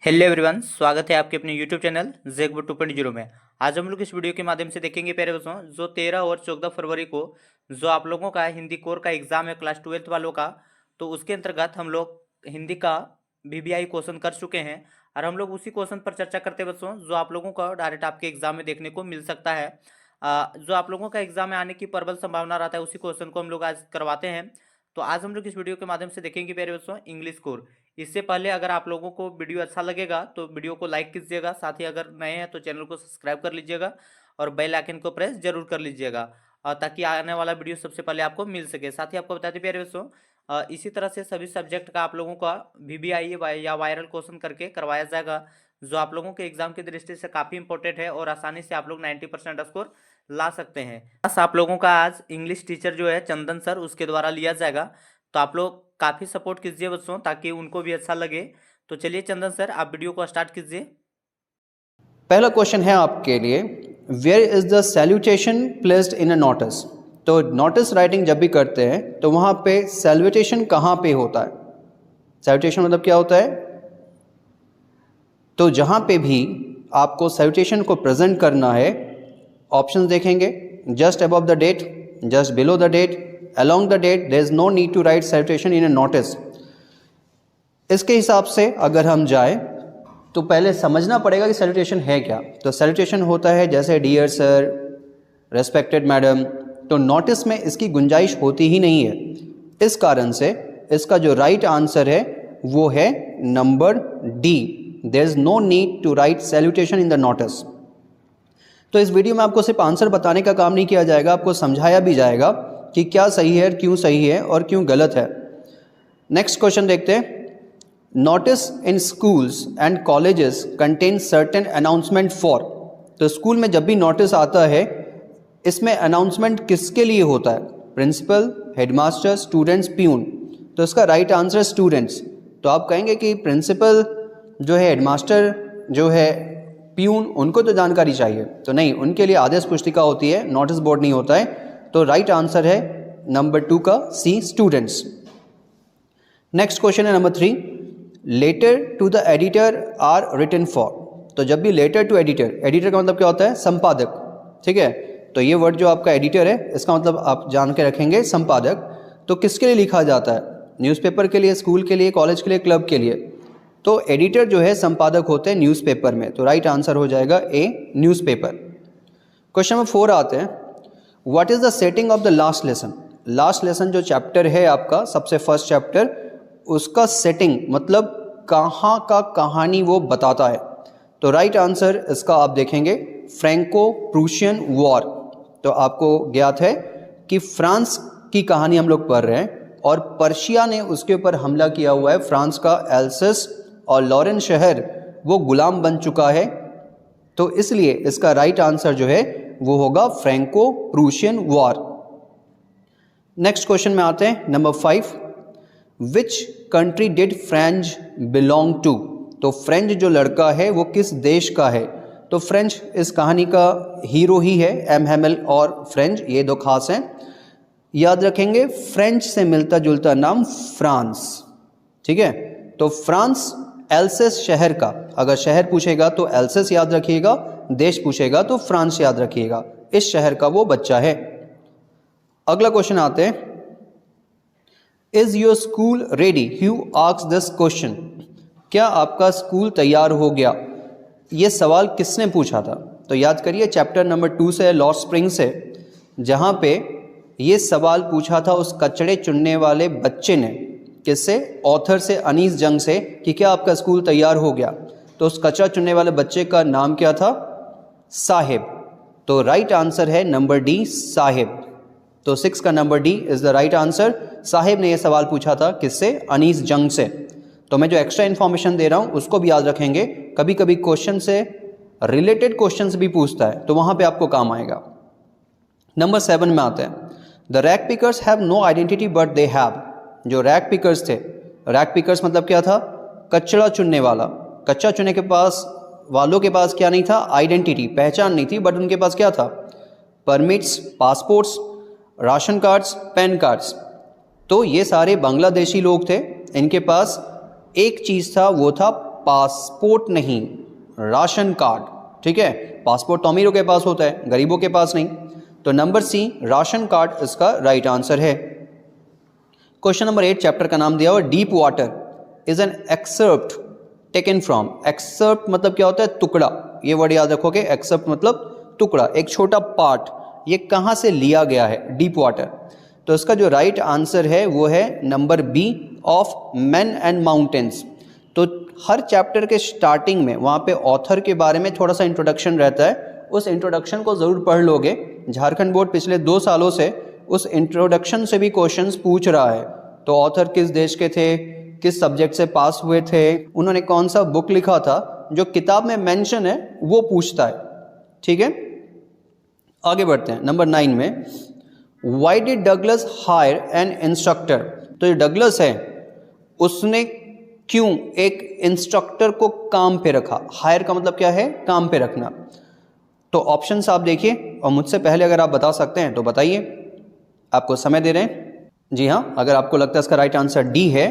Hello everyone, स्वागत है आपके अपने यूट्यूब चैनल ज़ेकबो 2.0 में। आज हम लोग इस वीडियो के माध्यम से देखेंगे प्यारे बच्चों, जो 13 और 14 फरवरी को जो आप लोगों का हिंदी कोर का एग्जाम है क्लास 12th वालों का, तो उसके अंतर्गत हम लोग हिंदी का वीवीआई क्वेश्चन कर चुके हैं और हम लोग उसी क्वेश्चन पर चर्चा करते हैं बच्चों, जो आप लोगों का डायरेक्ट आपके एग्जाम में देखने को मिल सकता है। जो आप लोगों का एग्जाम में आने की प्रबल संभावना रहता है, उसी क्वेश्चन को हम लोग आज करवाते हैं। तो आज हम लोग इस वीडियो के माध्यम से देखेंगे प्यारे बच्चों इंग्लिश कोर। इससे पहले अगर आप लोगों को वीडियो अच्छा लगेगा तो वीडियो को लाइक कीजिएगा, साथ ही अगर नए हैं तो चैनल को सब्सक्राइब कर लीजिएगा और बेल आइकन को प्रेस जरूर कर लीजिएगा, ताकि आने वाला वीडियो सबसे पहले आपको मिल सके। साथ ही आपको बताते प्यारे दोस्तों, इसी तरह से सभी सब्जेक्ट का आप लोगों का वीवीआई या वायरल क्वेश्चन करके करवाया जाएगा, जो आप लोगों के एग्जाम की दृष्टि से काफ़ी इंपॉर्टेंट है और आसानी से आप लोग 90% स्कोर ला सकते हैं। बस आप लोगों का आज इंग्लिश टीचर जो है चंदन सर, उसके द्वारा लिया जाएगा, तो आप लोग काफ़ी सपोर्ट कीजिए बच्चों, ताकि उनको भी अच्छा लगे। तो चलिए चंदन सर, आप वीडियो को स्टार्ट कीजिए। पहला क्वेश्चन है आपके लिए, where is the salutation placed in a notice. तो नोटिस राइटिंग जब भी करते हैं तो वहाँ पे सैल्यूटेशन कहाँ पे होता है। सैल्यूटेशन मतलब क्या होता है? तो जहाँ पे भी आपको सैल्यूटेशन को प्रेजेंट करना है, ऑप्शंस देखेंगे, just above the date, just below the date, along the date, there is no need to write salutation in a notice। इसके हिसाब से अगर हम जाए तो पहले समझना पड़ेगा कि सैल्यूटेशन है क्या। तो सैल्यूटेशन होता है जैसे डियर सर, रेस्पेक्टेड मैडम। तो नोटिस में इसकी गुंजाइश होती ही नहीं है। इस कारण से इसका जो राइट आंसर है वो है number D, there is no need to write salutation in the notice. तो इस वीडियो में आपको सिर्फ आंसर बताने का काम नहीं किया जाएगा, आपको समझाया भी जाएगा कि क्या सही है, क्यों सही है और क्यों गलत है। नेक्स्ट क्वेश्चन देखते हैं। Notice in schools and colleges contain certain announcement for. तो स्कूल में जब भी नोटिस आता है, इसमें अनाउंसमेंट किसके लिए होता है? Principal, headmaster, students, peon. तो इसका राइट आंसर स्टूडेंट्स। तो आप कहेंगे कि प्रिंसिपल जो है, हेडमास्टर जो है, प्यून, उनको तो जानकारी चाहिए। तो नहीं, उनके लिए आदेश पुस्तिका होती है, नोटिस बोर्ड नहीं होता है। तो राइट आंसर है नंबर 2 का सी, स्टूडेंट्स। नेक्स्ट क्वेश्चन है number 3, letter to the editor are written for. तो जब भी लेटर टू एडिटर, एडिटर का मतलब क्या होता है? संपादक, ठीक है। तो ये वर्ड जो आपका एडिटर है, इसका मतलब आप जान के रखेंगे संपादक। तो किसके लिए लिखा जाता है? न्यूज़पेपर के लिए, स्कूल के लिए, कॉलेज के लिए, क्लब के लिए। तो एडिटर जो है संपादक होते हैं न्यूज़पेपर में। तो राइट आंसर हो जाएगा ए, न्यूज़पेपर। क्वेश्चन नंबर 4 आते हैं। What is the setting of the last lesson. Last lesson जो चैप्टर है आपका, सबसे फर्स्ट चैप्टर, उसका सेटिंग मतलब कहाँ का कहानी वो बताता है। तो राइट आंसर इसका आप देखेंगे फ्रैंको प्रूशियन वॉर। तो आपको ज्ञात है कि फ्रांस की कहानी हम लोग पढ़ रहे हैं और पर्शिया ने उसके ऊपर हमला किया हुआ है। फ्रांस का एल्सस और लॉरेन शहर वो गुलाम बन चुका है। तो इसलिए इसका राइट आंसर जो है वो होगा Franco Prussian war. Next question में आते हैं number 5, which country did French belong to. तो फ्रेंच जो लड़का है वो किस देश का है? तो फ्रेंच इस कहानी का हीरो ही है, एम हैमेल और फ्रेंच, ये दो खास हैं। याद रखेंगे फ्रेंच से मिलता जुलता नाम फ्रांस, ठीक है। तो फ्रांस एल्सेस शहर का, अगर शहर पूछेगा तो एल्सेस याद रखिएगा, देश पूछेगा तो फ्रांस याद रखिएगा। इस शहर का वो बच्चा है। अगला क्वेश्चन आते हैं, is your school ready? Who asks this question. क्या आपका स्कूल तैयार हो गया? ये सवाल किसने पूछा था? तो याद करिए चैप्टर नंबर 2 से, लॉर्ड स्प्रिंग से, जहां पे ये सवाल पूछा था उस कचड़े चुनने वाले बच्चे ने। किससे? ऑथर से, अनीस जंग से, कि क्या आपका स्कूल तैयार हो गया। तो उस कचरा चुनने वाले बच्चे का नाम क्या था? साहिब। तो राइट आंसर है नंबर डी, साहिब। तो 6 का number D is the right answer. Sahib ने यह सवाल पूछा था किससे? अनीस जंग से। तो मैं जो एक्स्ट्रा इन्फॉर्मेशन दे रहा हूं उसको भी याद रखेंगे, कभी कभी क्वेश्चन से रिलेटेड क्वेश्चंस भी पूछता है, तो वहां पे आपको काम आएगा। नंबर 7 में आते हैं, the rag pickers have no identity but they have. जो रैग पिकर्स थे, रैग पिकर्स मतलब क्या था? कचरा चुनने वाला। कचरा चुनने के पास वालों के पास क्या नहीं था? आइडेंटिटी, पहचान नहीं थी, बट उनके पास क्या था? Permits, passports, ration cards, pan cards. तो ये सारे बांग्लादेशी लोग थे, इनके पास एक चीज़ था, वो था पासपोर्ट नहीं, राशन कार्ड। ठीक है, पासपोर्ट तो अमीरों के पास होता है, गरीबों के पास नहीं। तो नंबर सी राशन कार्ड इसका राइट आंसर है। क्वेश्चन नंबर 8 चैप्टर का नाम दिया हुआ deep water is an excerpt taken from. Excerpt मतलब क्या होता है? टुकड़ा। ये वर्ड याद रखोगे, एक्सर्प्ट मतलब टुकड़ा, एक छोटा पार्ट। ये कहाँ से लिया गया है? Deep water. तो इसका जो राइट आंसर है वो है number B of man and mountains. तो हर चैप्टर के स्टार्टिंग में वहाँ पे ऑथर के बारे में थोड़ा सा इंट्रोडक्शन रहता है, उस इंट्रोडक्शन को ज़रूर पढ़ लोगे। झारखंड बोर्ड पिछले 2 सालों से उस इंट्रोडक्शन से भी क्वेश्चंस पूछ रहा है। तो ऑथर किस देश के थे, किस सब्जेक्ट से पास हुए थे, उन्होंने कौन सा बुक लिखा था, जो किताब में मेंशन है वो पूछता है। ठीक है, आगे बढ़ते हैं नंबर 9 में। Why did Douglas hire an instructor. तो जो डगलस है उसने क्यों एक इंस्ट्रक्टर को काम पे रखा? हायर का मतलब क्या है? काम पे रखना। तो ऑप्शंस आप देखिए और मुझसे पहले अगर आप बता सकते हैं तो बताइए, आपको समय दे रहे हैं। जी हाँ, अगर आपको लगता है इसका राइट आंसर डी है,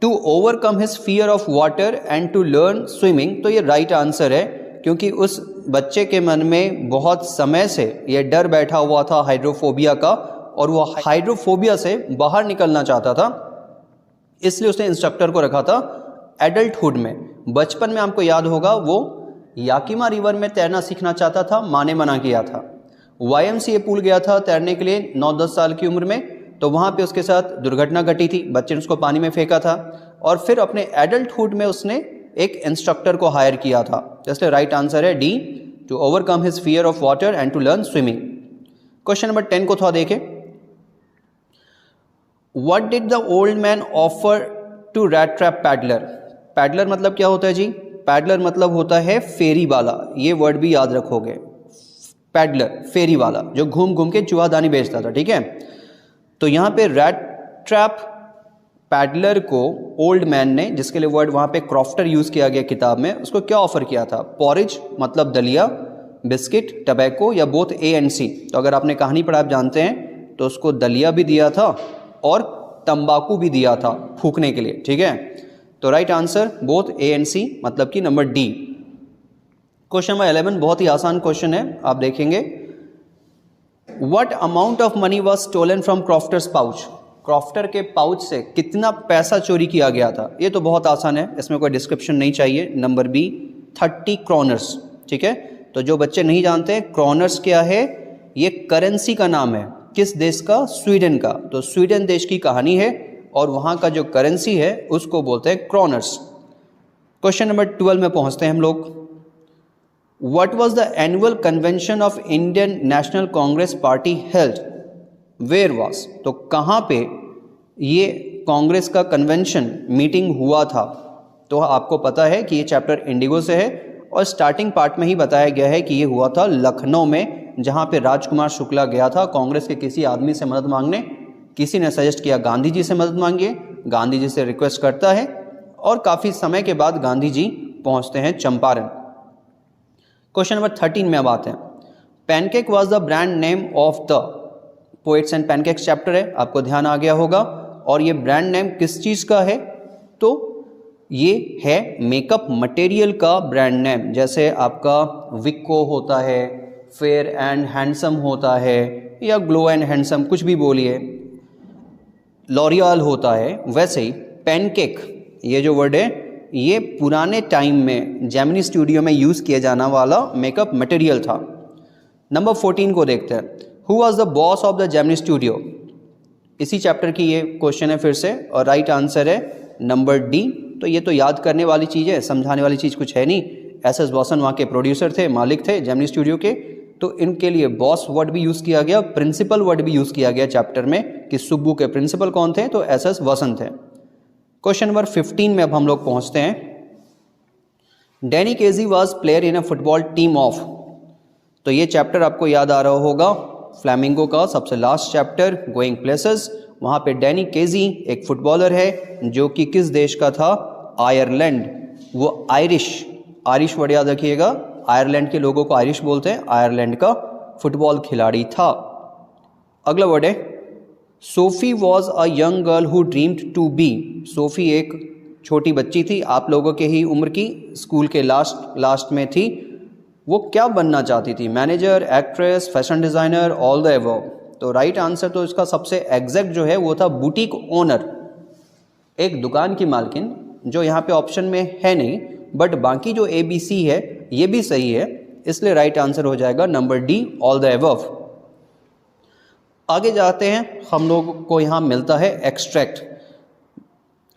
to overcome his fear of water and to learn swimming. तो ये राइट आंसर है, क्योंकि उस बच्चे के मन में बहुत समय से ये डर बैठा हुआ था हाइड्रोफोबिया का, और वो हाइड्रोफोबिया से बाहर निकलना चाहता था, इसलिए उसने इंस्ट्रक्टर को रखा था। एडल्टहुड में, बचपन में आपको याद होगा वो याकिमा रिवर में तैरना सीखना चाहता था, माँ ने मना किया था। YMCA पूल गया था तैरने के लिए 9-10 साल की उम्र में, तो वहाँ पे उसके साथ दुर्घटना घटी थी, बच्चे ने उसको पानी में फेंका था, और फिर अपने एडल्टहुड में उसने एक इंस्ट्रक्टर को हायर किया था। इसलिए राइट आंसर है D, to overcome his fear of water and to learn swimming. Question number 10 को थोड़ा देखें। What did the old man offer to rat trap peddler. Peddler मतलब क्या होता है जी? पैडलर मतलब होता है फेरी वाला, ये वर्ड भी याद रखोगे। पैडलर फेरी वाला, जो घूम घूम के चूहादानी बेचता था। ठीक है, तो यहाँ पे रैट ट्रैप पैडलर को ओल्ड मैन ने, जिसके लिए वर्ड वहाँ पे क्रॉफ्टर यूज़ किया गया किताब में, उसको क्या ऑफर किया था? पॉरिज मतलब दलिया, बिस्किट, टबैको, या बोथ ए एंड सी। तो अगर आपने कहानी पढ़ा, आप जानते हैं, तो उसको दलिया भी दिया था और तंबाकू भी दिया था फूकने के लिए। ठीक है, तो right answer both A and C, मतलब कि नंबर डी। क्वेश्चन नंबर 11 बहुत ही आसान क्वेश्चन है, आप देखेंगे। What amount of money was stolen from crofter's pouch. Crofter के पाउच से कितना पैसा चोरी किया गया था? ये तो बहुत आसान है, इसमें कोई डिस्क्रिप्शन नहीं चाहिए। Number B 30 kroners. ठीक है, तो जो बच्चे नहीं जानते क्रोनर्स क्या है, ये करेंसी का नाम है। किस देश का? स्वीडन का। तो स्वीडन देश की कहानी है और वहाँ का जो करेंसी है उसको बोलते हैं क्रोनर्स। क्वेश्चन नंबर 12 में पहुँचते हैं हम लोग। What was the annual convention of Indian National Congress party held? Where was, तो कहाँ पे ये कांग्रेस का कन्वेंशन मीटिंग हुआ था? तो आपको पता है कि ये चैप्टर इंडिगो से है और स्टार्टिंग पार्ट में ही बताया गया है कि ये हुआ था लखनऊ में, जहाँ पे राजकुमार शुक्ला गया था कांग्रेस के किसी आदमी से मदद मांगने। किसी ने सजेस्ट किया गांधी जी से मदद मांगिए, गांधी जी से रिक्वेस्ट करता है और काफ़ी समय के बाद गांधी जी पहुँचते हैं चंपारण। क्वेश्चन नंबर 13 में अब आते हैं। Pancake was the brand name of the. Poets and pancakes chapter है, आपको ध्यान आ गया होगा। और ये ब्रांड नेम किस चीज़ का है? तो ये है मेकअप मटेरियल का ब्रांड नेम। जैसे आपका विको होता है, फेयर एंड हैंडसम होता है, या ग्लो एंड हैंडसम, कुछ भी बोलिए, लॉरियल होता है, वैसे ही पैनकेक ये जो वर्ड है ये पुराने टाइम में जेमिनी स्टूडियो में यूज़ किया जाने वाला मेकअप मटेरियल था। नंबर 14 को देखते हैं। Who was the boss of the Gemini studio? इसी चैप्टर की ये क्वेश्चन है फिर से, और राइट आंसर है नंबर डी। तो ये तो याद करने वाली चीज़ है, समझाने वाली चीज़ कुछ है नहीं। एस वॉसन वहाँ के प्रोड्यूसर थे, मालिक थे जेमिनी स्टूडियो के। तो इनके लिए बॉस वर्ड भी यूज़ किया गया, प्रिंसिपल वर्ड भी यूज़ किया गया चैप्टर में कि सुब्बू के प्रिंसिपल कौन थे? तो एस वॉसन थे। क्वेश्चन नंबर 15 में अब हम लोग पहुंचते हैं। Danny KG was player in a football team of. तो ये चैप्टर आपको याद आ रहा होगा, फ्लैमिंगो का सबसे लास्ट चैप्टर, गोइंग प्लेसेस। वहाँ पे डैनी केजी एक फुटबॉलर है जो कि किस देश का था? आयरलैंड। वो आयरिश वर्ड याद रखिएगा, आयरलैंड के लोगों को आयरिश बोलते हैं, आयरलैंड का फुटबॉल खिलाड़ी था। अगला वर्ड है Sophie was a young girl who dreamed to be. Sophie एक छोटी बच्ची थी, आप लोगों के ही उम्र की, स्कूल के लास्ट में थी। वो क्या बनना चाहती थी? Manager, actress, fashion designer, all the above. तो राइट आंसर तो इसका सबसे एग्जैक्ट जो है वो था बुटीक ओनर, एक दुकान की मालकिन, जो यहाँ पे ऑप्शन में है नहीं, बट बाकी जो ABC है ये भी सही है, इसलिए राइट आंसर हो जाएगा number D, all the above. आगे जाते हैं, हम लोग को यहाँ मिलता है एक्सट्रैक्ट।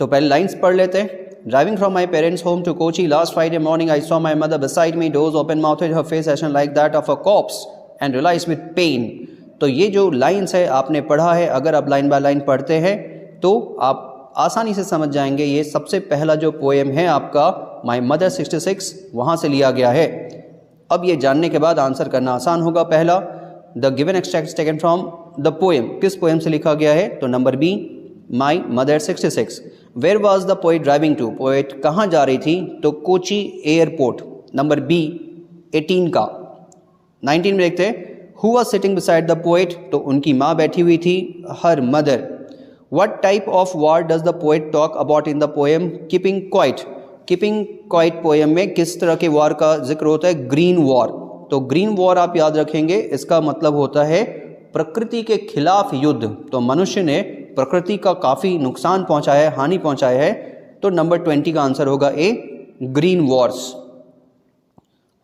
तो पहले लाइंस पढ़ लेते हैं। Driving from my parents home to Kochi last Friday morning I saw my mother beside me, doze open mouthed, her face ashen like that of a corpse and realise with pain. तो ये जो lines है आपने पढ़ा है, अगर आप line by line पढ़ते हैं तो आप आसानी से समझ जाएंगे। ये सबसे पहला जो पोएम है आपका माई मदर 66, वहाँ से लिया गया है। अब ये जानने के बाद आंसर करना आसान होगा। पहला, the given extract taken from the poem, किस पोएम से लिखा गया है? तो number B, my mother 66। Where was the poet driving to, poet कहाँ जा रही थी? तो कोची एयरपोर्ट। नंबर बी 18 का। 19 में देखते हैं, who was sitting beside the poet, तो उनकी माँ बैठी हुई थी, her mother. What type of war does the poet talk about in the poem keeping quiet, keeping quiet poem में किस तरह के वॉर का जिक्र होता है? Green war. तो ग्रीन वॉर आप याद रखेंगे, इसका मतलब होता है प्रकृति के खिलाफ युद्ध। तो मनुष्य ने प्रकृति का काफ़ी नुकसान पहुंचाया है, हानि पहुंचाया है। तो नंबर 20 का आंसर होगा ए, ग्रीन वॉर्स।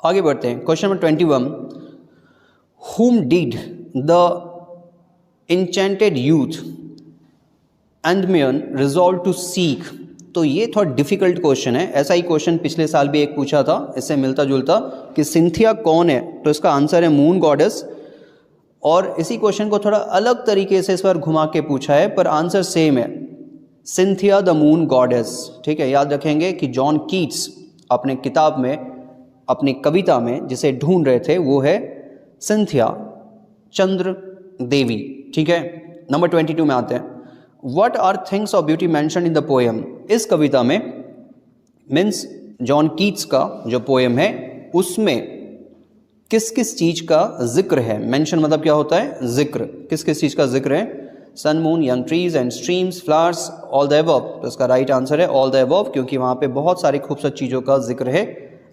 आगे बढ़ते हैं, question number 21, whom did the enchanted youth Andmion resolve to seek? तो ये थोड़ा डिफिकल्ट क्वेश्चन है। ऐसा ही क्वेश्चन पिछले साल भी एक पूछा था, इससे मिलता जुलता, कि सिंथिया कौन है? तो इसका आंसर है मून गॉडेस। और इसी क्वेश्चन को थोड़ा अलग तरीके से इस बार घुमा के पूछा है, पर आंसर सेम है, सिंथिया द मून गॉडेस। ठीक है, याद रखेंगे कि जॉन कीट्स अपने किताब में, अपनी कविता में जिसे ढूंढ रहे थे वो है सिंथिया, चंद्र देवी। ठीक है, नंबर 22 में आते हैं। What are things of beauty mentioned in the poem? इस कविता में, मीन्स जॉन कीट्स का जो पोएम है उसमें किस किस चीज का जिक्र है? मेंशन मतलब क्या होता है? जिक्र। किस किस चीज का जिक्र है? Sun, moon, young trees and streams, flowers, all the above. तो इसका राइट आंसर है ऑल द अबव, क्योंकि वहाँ पे बहुत सारी खूबसूरत चीज़ों का जिक्र है।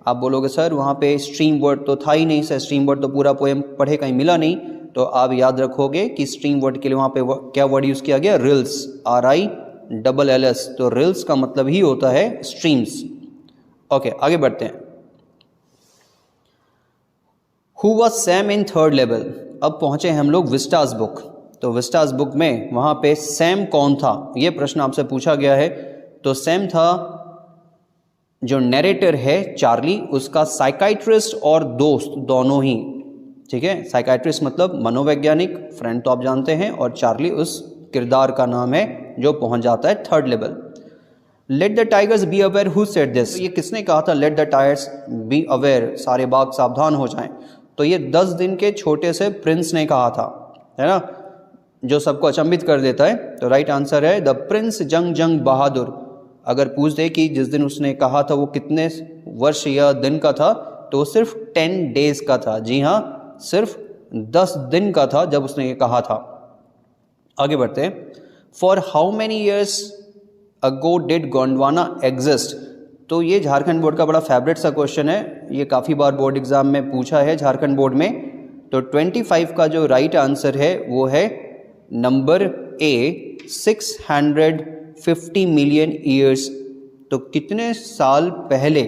आप बोलोगे सर वहाँ पे स्ट्रीम वर्ड तो था ही नहीं, सर स्ट्रीम वर्ड तो पूरा पोएम पढ़े कहीं मिला नहीं। तो आप याद रखोगे कि स्ट्रीम वर्ड के लिए वहाँ पे क्या वर्ड यूज़ किया गया? Reels, RILLS। तो रिल्स का मतलब ही होता है स्ट्रीम्स। ओके, आगे बढ़ते हैं। Who was Sam in third level? अब पहुंचे हम लोग विस्टास बुक। तो विस्टास बुक में वहाँ पे सैम कौन था, ये प्रश्न आपसे पूछा गया है। तो सैम था जो नैरेटर है चार्ली, उसका साइकाइट्रिस्ट और दोस्त दोनों ही। ठीक है, साइकाइट्रिस्ट मतलब मनोवैज्ञानिक, फ्रेंड तो आप जानते हैं, और चार्ली उस किरदार का नाम है जो पहुंच जाता है third level. Let the tigers be aware, who said this? ये किसने कहा था let the tigers be aware, सारे बाघ सावधान हो जाएं? तो ये 10 दिन के छोटे से प्रिंस ने कहा था, है ना, जो सबको अचंभित कर देता है। तो राइट आंसर है द प्रिंस जंग बहादुर। अगर पूछ दे कि जिस दिन उसने कहा था वो कितने वर्ष या दिन का था, तो वो सिर्फ 10 डेज का था। जी हाँ, सिर्फ 10 दिन का था जब उसने ये कहा था। आगे बढ़ते हैं। For how many years ago did Gondwana exist? तो ये झारखंड बोर्ड का बड़ा फेवरेट सा क्वेश्चन है, ये काफ़ी बार बोर्ड एग्जाम में पूछा है झारखंड बोर्ड में। तो 25 का जो राइट आंसर है वो है नंबर ए, 650 मिलियन ईयर्स। तो कितने साल पहले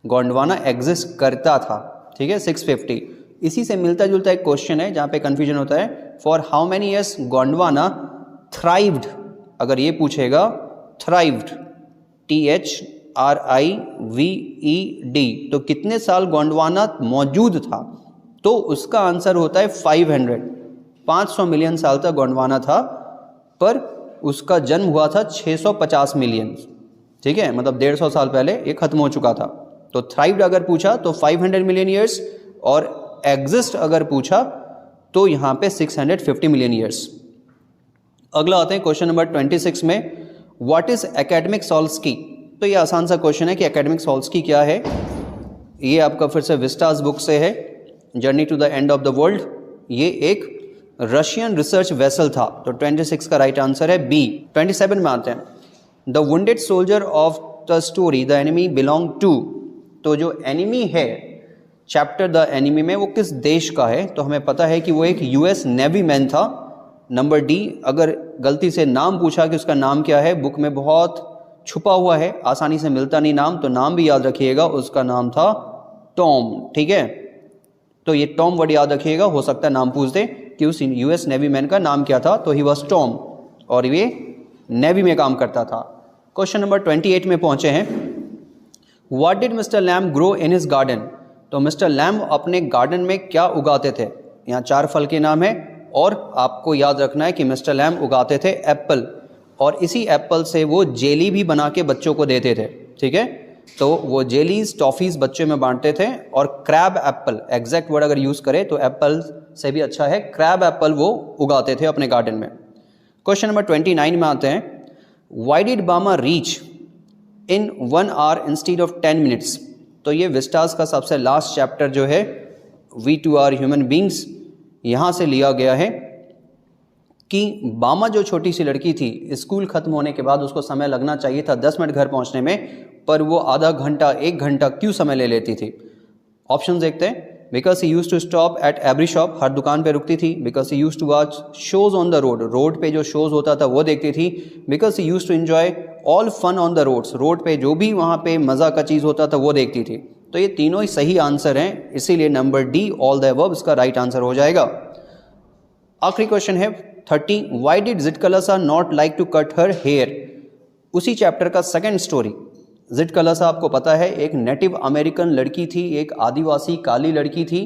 गोंडवाना एग्जिस्ट करता था? ठीक है, 650। इसी से मिलता जुलता एक क्वेश्चन है जहाँ पे कंफ्यूजन होता है। For how many years Gondwana thrived? अगर ये पूछेगा थ्राइव्ड, THRIVED, तो कितने साल गोंडवाना मौजूद था? तो उसका आंसर होता है 500 मिलियन साल तक गोंडवाना था, पर उसका जन्म हुआ था 650 मिलियन। ठीक है, मतलब 150 साल पहले ये खत्म हो चुका था। तो थ्राइव्ड अगर पूछा तो 500 मिलियन ईयर्स, और एग्जिस्ट अगर पूछा तो यहाँ पे 650 मिलियन ईयर्स। अगला आते हैं क्वेश्चन नंबर 26 में, व्हाट इज एकेडमिक सॉल्स्की? तो ये आसान सा क्वेश्चन है कि एकेडमिक सॉल्स्की क्या है। ये आपका फिर से विस्टास बुक से है, journey to the end of the world. ये एक रशियन रिसर्च वेसल था। तो 26 का राइट आंसर है बी। 27 में आते हैं। The wounded soldier of the story the enemy belong to, तो जो एनिमी है चैप्टर द एनिमी में वो किस देश का है, तो हमें पता है कि वो एक यूएस नेवी मैन था। नंबर डी, अगर गलती से नाम पूछा कि उसका नाम क्या है, बुक में बहुत छुपा हुआ है, आसानी से मिलता नहीं नाम, तो नाम भी याद रखिएगा, उसका नाम था टॉम। ठीक है, तो ये टॉम वर्ड याद रखिएगा, हो सकता है नाम पूछ दे कि उस यूएस नेवी मैन का नाम क्या था, तो ही वॉज टॉम और ये नेवी में काम करता था। क्वेश्चन नंबर 28 में पहुंचे हैं। What did Mr Lamb grow in his garden, तो मिस्टर लैम अपने गार्डन में क्या उगाते थे। यहाँ 4 फल के नाम है और आपको याद रखना है कि मिस्टर लैम उगाते थे एप्पल, और इसी एप्पल से वो जेली भी बना के बच्चों को देते थे। ठीक है, तो वो जेलीज टॉफीज बच्चे में बांटते थे। और क्रैब एप्पल, एग्जैक्ट वर्ड अगर यूज करें तो एप्पल से भी अच्छा है, क्रैब एप्पल वो उगाते थे अपने गार्डन में। क्वेश्चन नंबर 29 में आते हैं। Why did Bama reach in 1 hour instead of 10 minutes, तो ये विस्टास का सबसे लास्ट चैप्टर जो है we too are human beings, यहाँ से लिया गया है कि बामा जो छोटी सी लड़की थी, स्कूल खत्म होने के बाद उसको समय लगना चाहिए था 10 मिनट घर पहुंचने में, पर वो आधा घंटा 1 घंटा क्यों समय ले लेती थी। ऑप्शन देखते हैं। Because he use to stop at every shop, हर दुकान पे रुकती थी। Because he use to watch shows on the road, road पे जो शोज होता था वो देखती थी। Because he use to enjoy all fun on the roads, road पे जो भी वहाँ पे मज़ा का चीज़ होता था वो देखती थी। तो ये तीनों ही सही आंसर हैं, इसीलिए number D all the above इसका राइट आंसर हो जाएगा। आखिरी क्वेश्चन है 30। Why did Zitkala Sa not like to cut her hair, उसी चैप्टर का सेकेंड स्टोरी। जिटकलसा आपको पता है एक नेटिव अमेरिकन लड़की थी, एक आदिवासी काली लड़की थी,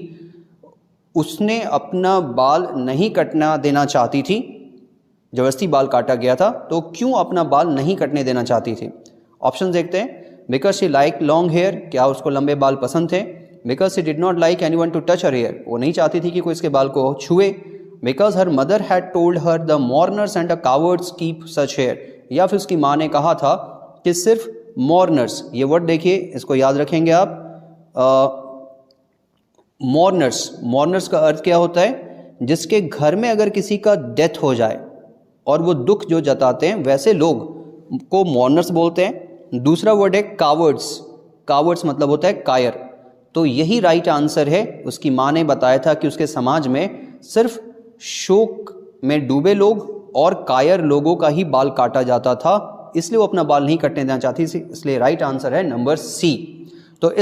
उसने अपना बाल नहीं कटना देना चाहती थी, जबरदस्ती बाल काटा गया था, तो क्यों अपना बाल नहीं कटने देना चाहती थी। ऑप्शन देखते हैं। Because she like long hair, क्या उसको लंबे बाल पसंद थे। Because she did not like anyone to touch her hair, वो नहीं चाहती थी कि कोई इसके बाल को छुए। Because her mother had told her the mourners and the cowards keep such hair, या फिर उसकी माँ ने कहा था कि सिर्फ मॉर्नर्स, ये वर्ड देखिए, इसको याद रखेंगे आप। मॉर्नर्स, मॉर्नर्स का अर्थ क्या होता है, जिसके घर में अगर किसी का डेथ हो जाए और वो दुख जो जताते हैं वैसे लोग को मॉर्नर्स बोलते हैं। दूसरा वर्ड है कावर्ड्स, कावर्ड्स मतलब होता है कायर, तो यही राइट आंसर है। उसकी माँ ने बताया था कि उसके समाज में सिर्फ शोक में डूबे लोग और कायर लोगों का ही बाल काटा जाता था, इसलिए वो अपना बाल नहीं कटने देना चाहती थी, इसलिए राइट आंसर है नंबर सी। तो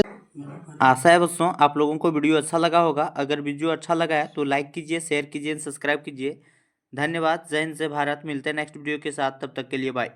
आशा है दोस्तों आप लोगों को वीडियो अच्छा लगा होगा। अगर वीडियो अच्छा लगा है तो लाइक कीजिए, शेयर कीजिए, सब्सक्राइब कीजिए। धन्यवाद। जय हिंद, जय भारत। मिलते हैं नेक्स्ट वीडियो के साथ, तब तक के लिए बाय।